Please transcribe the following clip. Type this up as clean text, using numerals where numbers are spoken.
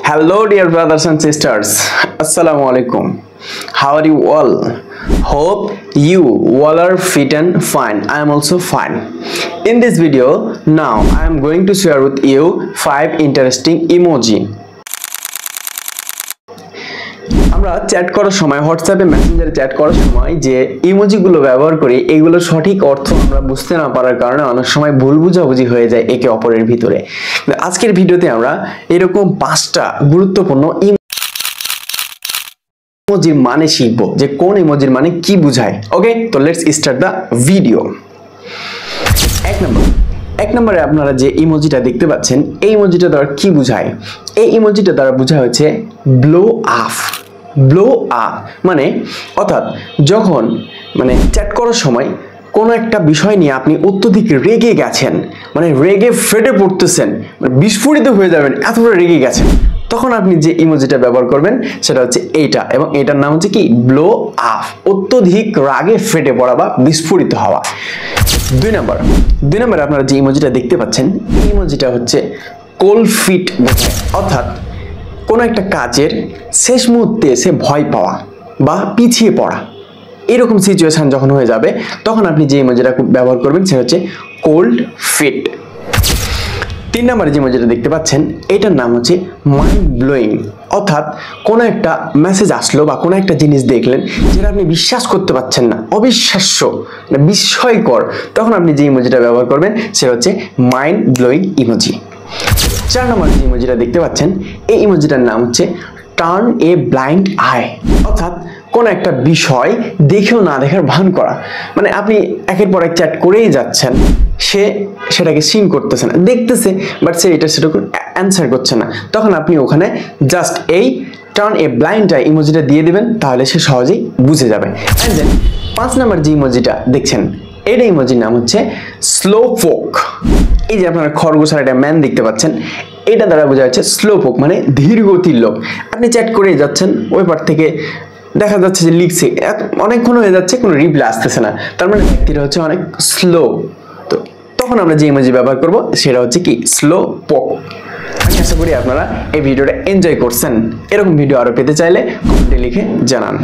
Hello dear brothers and sisters. Assalamu alaikum. How are you all? Hope you all are fit and fine. I am also fine. In this video, now I am going to share with you 5 interesting emoji. আমরা chat করার সময় হোয়াটসঅ্যাপে মেসেঞ্জারে chat করার সময় যে ইমোজিগুলো ব্যবহার করি এইগুলোর সঠিক অর্থ আমরা বুঝতে না পারার কারণে অনেক সময় ভুল বুঝাবুঝি হয়ে যায় একে অপরের ভিতরে। আজকের ভিডিওতে আমরা এরকম 5টা গুরুত্বপূর্ণ ইমোজির মানে শিখব যে কোন ইমোজির মানে কি বোঝায়। ওকে, তো লেটস স্টার্ট দ্য ভিডিও। এক নম্বরে আপনারা যে ইমোজিটা দেখতে পাচ্ছেন এই ইমোজিটা দ্বারা কি বোঝায়? এই ইমোজিটা দ্বারা বোঝায় হচ্ছে ব্লো আপ। ব্লো আপ মানে অর্থাৎ যখন চ্যাট করার সময় কোনো একটা বিষয় নিয়ে আপনি অত্যধিক রেগে গেছেন, রেগে ফেটে পড়তেছেন, বিস্ফোরিত হয়ে যাবেন, এতটা রেগে গেছেন, তখন আপনি যে ইমোজিটা ব্যবহার করবেন সেটা হচ্ছে এইটা, এবং এটার নাম হচ্ছে কি ব্লো আপ, অত্যধিক রাগে ফেটে পড়া বা বিস্ফোরিত হওয়া। দুই নম্বরে আপনারা যে ইমোজিটা দেখতে পাচ্ছেন এই ইমোজিটা হচ্ছে কোল্ড ফিট বোঝায়, অর্থাৎ কোনো একটা কাজের শেষ মুহূর্তে এসে ভয় পাওয়া বা পিছিয়ে পড়া, এরকম সিচুয়েশন যখন হয়ে যাবে তখন আপনি যে ইমোজিটা ব্যবহার করবেন সেটা হচ্ছে কোল্ড ফিট। 3 নম্বরে যে ইমোজিটা দেখতে পাচ্ছেন এটার নাম হচ্ছে মাইন্ড ব্লোয়িং, অর্থাৎ কোনো একটা মেসেজ আসলো বা কোনো একটা জিনিস দেখলেন যেটা আপনি বিশ্বাস করতে পারছেন না, অবিশ্বাস্য, বিস্ময়কর, তখন আপনি যে ইমোজিটা ব্যবহার করবেন সেটা হচ্ছে মাইন্ড ব্লোয়িং ইমোজি। 4 নম্বর যে ইমোজিটা দেখতে পাচ্ছেন এই ইমোজিটার নাম হচ্ছে টার্ন এ ব্লাইন্ড আই, অর্থাৎ কোন একটা বিষয় দেখেও না দেখার ভান করা, আপনি একের পর এক চ্যাট করেই যাচ্ছেন, সে সেটাকে সিন করতেছে না, দেখতেছে বাট সে সেটাকে অ্যান্সার করছে না, তখন আপনি ওখানে জাস্ট এই টার্ন এ ব্লাইন্ড আই ইমোজিটা দিয়ে দিবেন, তাহলে সে সহজেই বুঝে যাবে। এন্ড দেন 5 নম্বর যে ইমোজিটা দেখছেন এটা ইমোজির নাম হচ্ছে স্লো পোক। এই যে আপনারা খরগোশ আর একটা ম্যান দেখতে পাচ্ছেন, এটা দ্বারা বোঝা যাচ্ছে স্লো পোক মানে ধীর গতির লোক। আপনি চ্যাট করেই যাচ্ছেন, ওই পার থেকে দেখা যাচ্ছে যে লিখছে, অনেকক্ষণ হয়ে যাচ্ছে, কোনো রিপ্লাই আসতেছে না, তার মানে ব্যক্তিটা হচ্ছে অনেক স্লো। তো তখন আমরা যে ইমোজি ব্যবহার করব সেটা হচ্ছে কি স্লো পোক। আমি আশা করি আপনারা এই ভিডিওটা এনজয় করছেন। এরকম ভিডিও আরো পেতে চাইলে কমেন্টে লিখে জানান।